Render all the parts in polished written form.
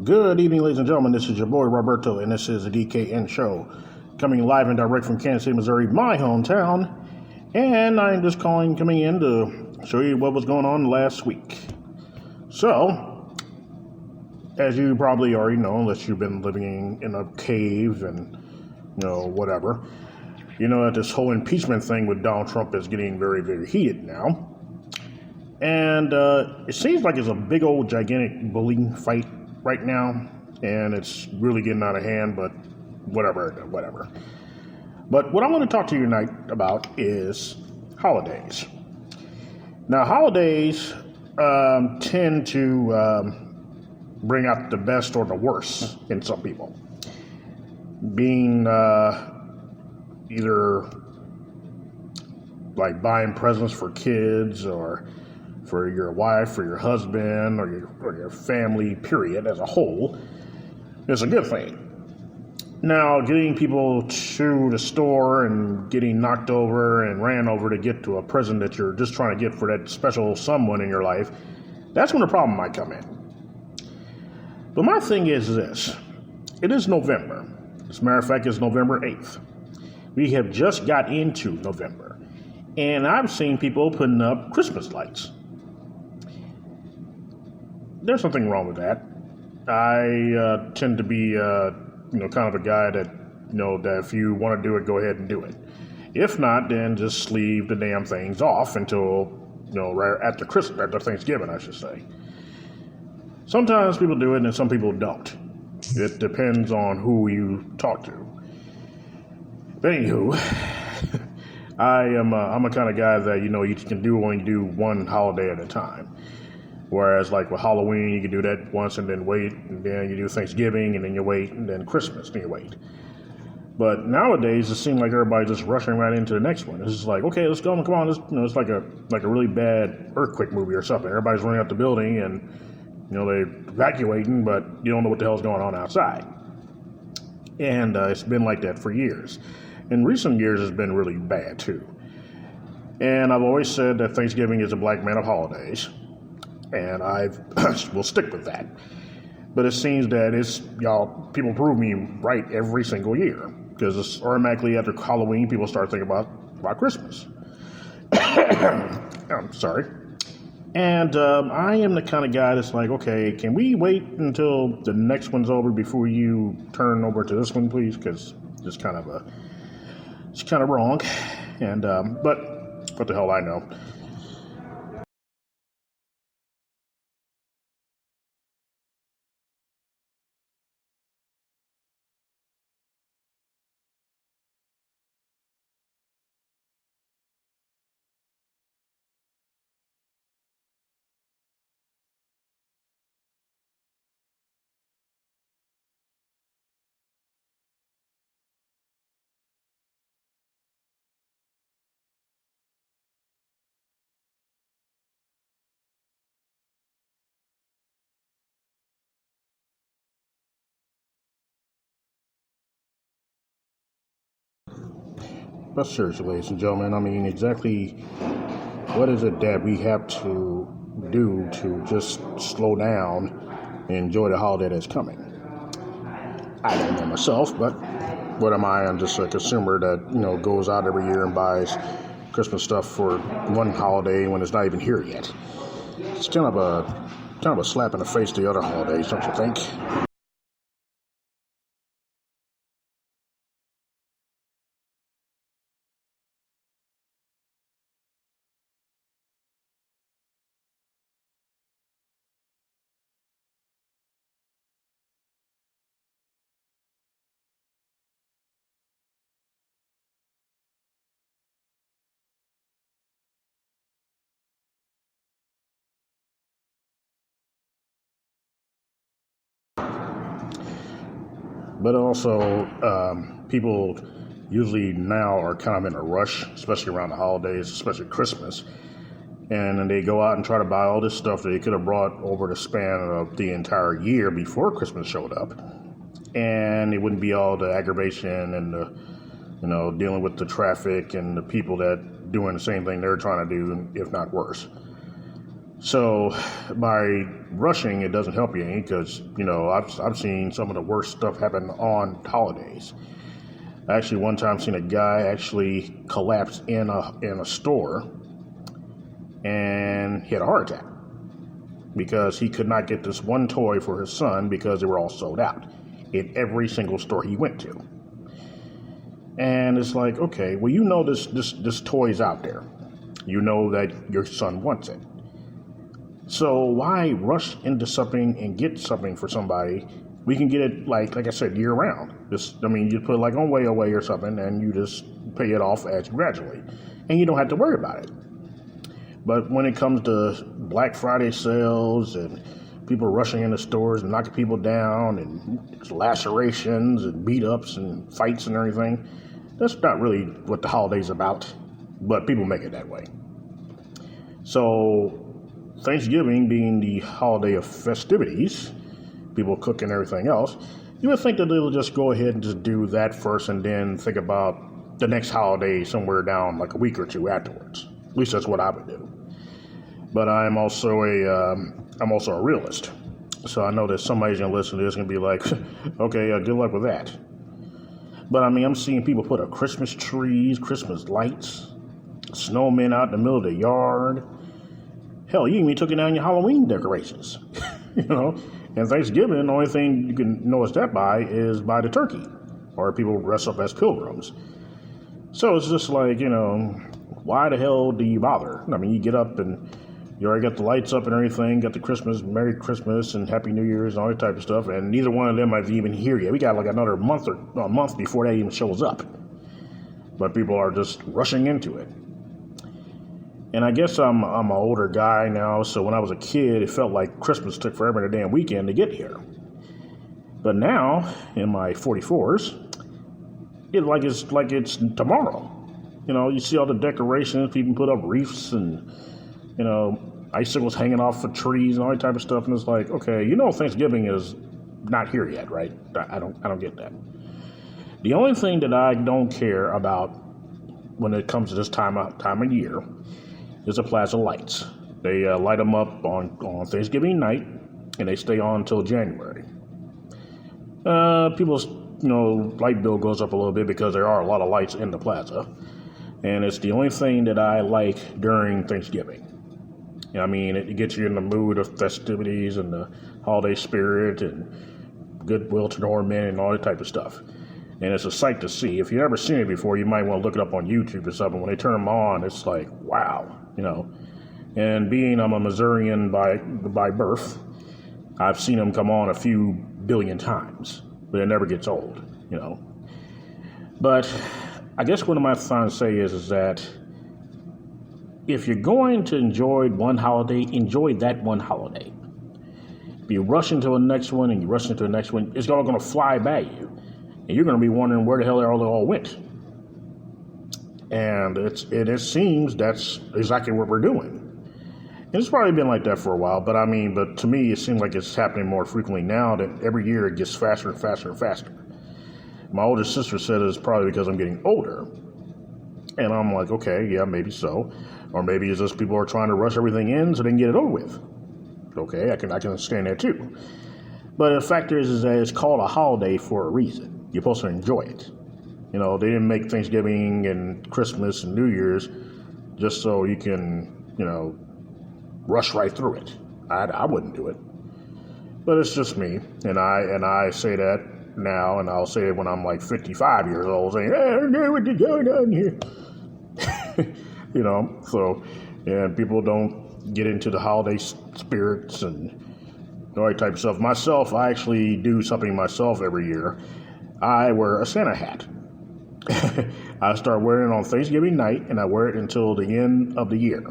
Good evening, ladies and gentlemen. This is your boy Roberto, and this is the DKN Show, coming live and direct from Kansas City, Missouri, my hometown. And I'm just coming in to show you what was going on last week. So, as you probably already know, unless you've been living in a cave and, whatever, you know that this whole impeachment thing with Donald Trump is getting very, very heated now. And it seems like it's a big old gigantic bullying fight right now, and it's really getting out of hand, but whatever. But what I want to talk to you tonight about is holidays. Now, holidays tend to bring out the best or the worst in some people. Being either like buying presents for kids or for your wife or your husband or your family, period, as a whole, is a good thing. Now, getting people to the store and getting knocked over and ran over to get to a present that you're just trying to get for that special someone in your life, that's when the problem might come in. But my thing is this. It is November. As a matter of fact, it's November 8th. We have just got into November. And I've seen people putting up Christmas lights. There's nothing wrong with that. I tend to be, kind of a guy that, that if you want to do it, go ahead and do it. If not, then just leave the damn things off until, right after Thanksgiving, I should say. Sometimes people do it and some people don't. It depends on who you talk to. But anywho, I'm a kind of guy that, you can do only do one holiday at a time. Whereas, like with Halloween, you can do that once and then wait, and then you do Thanksgiving, and then you wait, and then Christmas, and you wait. But nowadays, it seems like everybody's just rushing right into the next one. It's just like, okay, let's go, come on, it's like a really bad earthquake movie or something. Everybody's running out the building, and they're evacuating, but you don't know what the hell's going on outside. And it's been like that for years. In recent years, it's been really bad too. And I've always said that Thanksgiving is a black man of holidays. And I will stick with that. But it seems that people prove me right every single year. Because it's automatically after Halloween, people start thinking about Christmas. I'm sorry. And I am the kind of guy that's like, okay, can we wait until the next one's over before you turn over to this one, please? Because it's kind of wrong. And but what the hell I know. But seriously, ladies and gentlemen, exactly what is it that we have to do to just slow down and enjoy the holiday that's coming? I don't know myself, but what am I? I'm just a consumer that, goes out every year and buys Christmas stuff for one holiday when it's not even here yet. It's kind of a slap in the face to the other holidays, don't you think? But also, people usually now are kind of in a rush, especially around the holidays, especially Christmas. And then they go out and try to buy all this stuff that they could have brought over the span of the entire year before Christmas showed up. And it wouldn't be all the aggravation and the, dealing with the traffic and the people that doing the same thing they're trying to do, if not worse. So by rushing, it doesn't help you any because, I've seen some of the worst stuff happen on holidays. I actually one time seen a guy actually collapse in a store and he had a heart attack because he could not get this one toy for his son because they were all sold out in every single store he went to. And it's like, okay, well, this toy's out there. You know that your son wants it. So why rush into something and get something for somebody? We can get it, like I said, year round. You put it like on layaway or something, and you just pay it off as gradually. And you don't have to worry about it. But when it comes to Black Friday sales and people rushing into stores and knocking people down and lacerations and beat-ups and fights and everything, that's not really what the holiday's about. But people make it that way. So Thanksgiving being the holiday of festivities, people cook and everything else, you would think that they'll just go ahead and just do that first and then think about the next holiday somewhere down like a week or two afterwards. At least that's what I would do. But I'm also a realist. So I know that somebody's going to listen to this and be like, okay, good luck with that. But I'm seeing people put up Christmas trees, Christmas lights, snowmen out in the middle of the yard. Hell, you even took it down your Halloween decorations, And Thanksgiving, the only thing you can notice that by is by the turkey, or people dress up as pilgrims. So it's just like, why the hell do you bother? You get up and you already got the lights up and everything, got the Christmas, Merry Christmas and Happy New Year's and all that type of stuff, and neither one of them is even here yet. We got like another month or a month before that even shows up. But people are just rushing into it. And I guess I'm an older guy now, so when I was a kid, it felt like Christmas took forever and a damn weekend to get here. But now, in my 44s, it's like it's tomorrow. You see all the decorations, people put up wreaths and, icicles hanging off of trees and all that type of stuff, and it's like, okay, Thanksgiving is not here yet, right? I don't get that. The only thing that I don't care about when it comes to this time of year is the plaza lights. They light them up on Thanksgiving night, and they stay on until January. People's light bill goes up a little bit because there are a lot of lights in the plaza, and it's the only thing that I like during Thanksgiving. It gets you in the mood of festivities and the holiday spirit and goodwill to men and all that type of stuff. And it's a sight to see. If you've never seen it before, you might want to look it up on YouTube or something. When they turn them on, it's like, wow, And being I'm a Missourian by birth, I've seen them come on a few billion times, but it never gets old, But I guess what I'm trying to say is that if you're going to enjoy one holiday, enjoy that one holiday. If you rush into the next one and you rush into the next one, it's all going to fly by you. And you're going to be wondering where the hell they all went. And it seems that's exactly what we're doing. And it's probably been like that for a while, but to me, it seems like it's happening more frequently now that every year it gets faster and faster and faster. My older sister said it's probably because I'm getting older. And I'm like, okay, yeah, maybe so. Or maybe it's just people are trying to rush everything in so they can get it over with. Okay, I can understand that too. But the fact is that it's called a holiday for a reason. You're supposed to enjoy it. They didn't make Thanksgiving and Christmas and New Year's just so you can, rush right through it. I wouldn't do it. But it's just me. And I say that now, and I'll say it when I'm like 55 years old, saying, hey, I don't know what is going on here. And people don't get into the holiday spirits and all that type of stuff. Myself, I actually do something myself every year. I wear a Santa hat. I start wearing it on Thanksgiving night, and I wear it until the end of the year.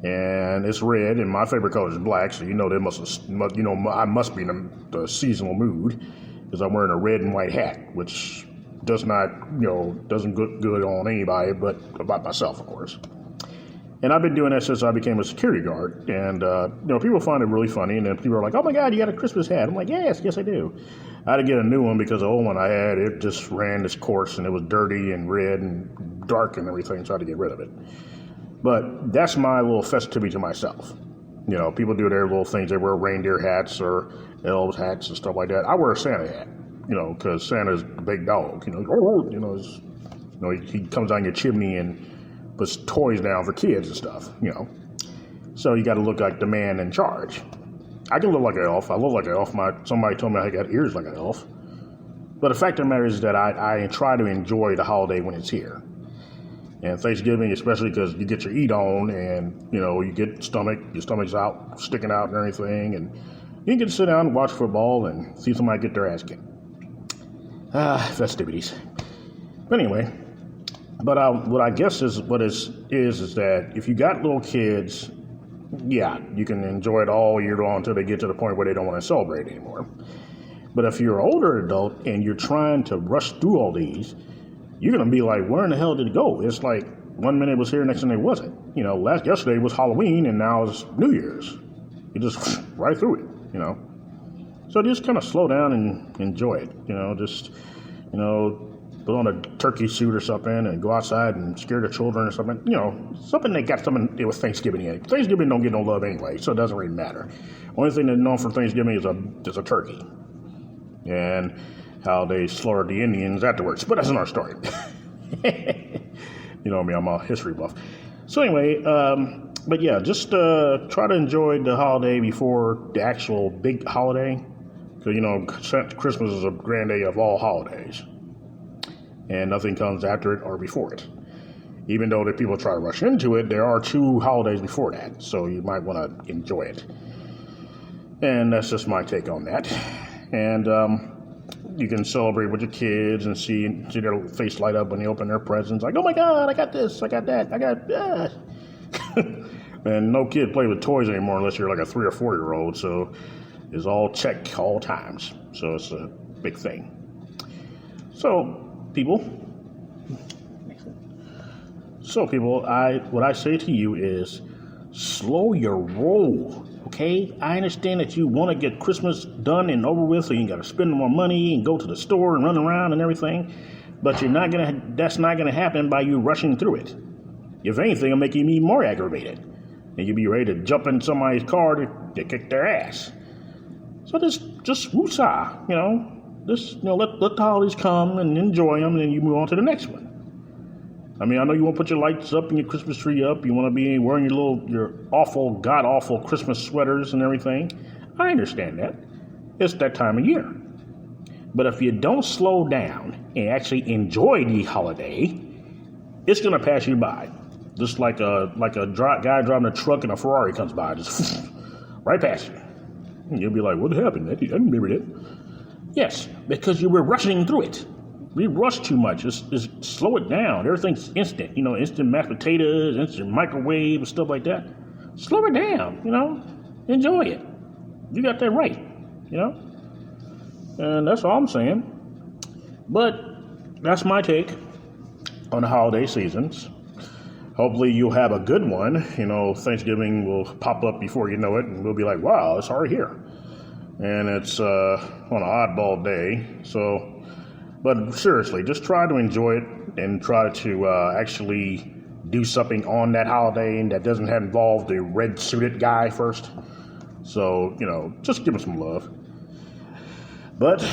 And it's red, and my favorite color is black, so I must be in the seasonal mood, because I'm wearing a red and white hat, which doesn't look good on anybody, but about myself, of course. And I've been doing that since I became a security guard. And, people find it really funny. And then people are like, oh, my God, you got a Christmas hat. I'm like, yes, I do. I had to get a new one because the old one I had, it just ran this course. And it was dirty and red and dark and everything. So I had to get rid of it. But that's my little festivity to myself. You know, people do their little things. They wear reindeer hats or elves hats and stuff like that. I wear a Santa hat, you know, because Santa's a big dog. He comes down your chimney and puts toys down for kids and stuff, you know. So you got to look like the man in charge. I can look like an elf. I look like an elf. Somebody told me I got ears like an elf. But the fact of the matter is that I try to enjoy the holiday when it's here. And Thanksgiving, especially because you get your eat on and, you know, you get your stomach's out, sticking out and everything. And you get to sit down and watch football and see somebody get their ass kicked. Festivities. But anyway, what I guess is that if you got little kids, yeah, you can enjoy it all year long until they get to the point where they don't want to celebrate anymore. But if you're an older adult and you're trying to rush through all these, you're going to be like, where in the hell did it go? It's like 1 minute it was here, next minute it wasn't. You know, yesterday was Halloween and now it's New Year's. You just right through it, you know. So just kind of slow down and enjoy it, you know, put on a turkey suit or something and go outside and scare the children or something, you know, something that got something to do with Thanksgiving in it. Thanksgiving don't get no love anyway, so it doesn't really matter. Only thing they're known for Thanksgiving is a turkey. And how they slaughtered the Indians afterwards. But that's another story. You know me, I'm a history buff. So anyway, but yeah, just try to enjoy the holiday before the actual big holiday. Because, you know, Christmas is a grand day of all holidays. And nothing comes after it or before it. Even though the people try to rush into it, there are 2 holidays before that. So you might want to enjoy it. And that's just my take on that. And you can celebrate with your kids and see their face light up when they open their presents. Like, oh my God, I got this, I got that, I got that. And no kid play with toys anymore unless you're like a 3 or 4-year-old. So it's all check all times. So it's a big thing. So people, what I say to you is slow your roll. Okay, I understand that you want to get Christmas done and over with, so you got to spend more money and go to the store and run around and everything. But that's not gonna happen by you rushing through it. If anything, it'll make you even more aggravated, and you'll be ready to jump in somebody's car to kick their ass. So just woosah, you know. Let the holidays come and enjoy them, and then you move on to the next one. I mean, I know you want to put your lights up and your Christmas tree up. You want to be wearing your awful, god-awful Christmas sweaters and everything. I understand that. It's that time of year. But if you don't slow down and actually enjoy the holiday, it's going to pass you by. Just like a guy driving a truck and a Ferrari comes by, just right past you. And you'll be like, what happened? I didn't remember that. Yes, because you were rushing through it. We rush too much. Just slow it down. Everything's instant. You know, instant mashed potatoes, instant microwave, and stuff like that. Slow it down, you know. Enjoy it. You got that right, you know. And that's all I'm saying. But that's my take on the holiday seasons. Hopefully you'll have a good one. You know, Thanksgiving will pop up before you know it, and we'll be like, wow, it's already here. And it's on an oddball day. So, but seriously, just try to enjoy it and try to actually do something on that holiday and that doesn't have involved the red suited guy first. So, you know, just give him some love. But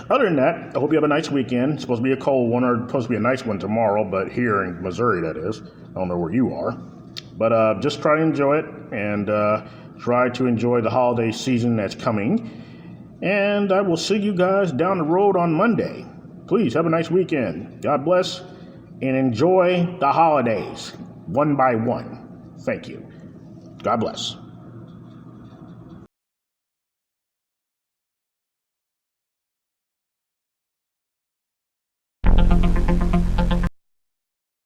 other than that, I hope you have a nice weekend. It's supposed to be a cold one, or supposed to be a nice one tomorrow, but here in Missouri, that is. I don't know where you are. But just try to enjoy it and try to enjoy the holiday season that's coming. And I will see you guys down the road on Monday. Please have a nice weekend. God bless and enjoy the holidays one by one. Thank you. God bless.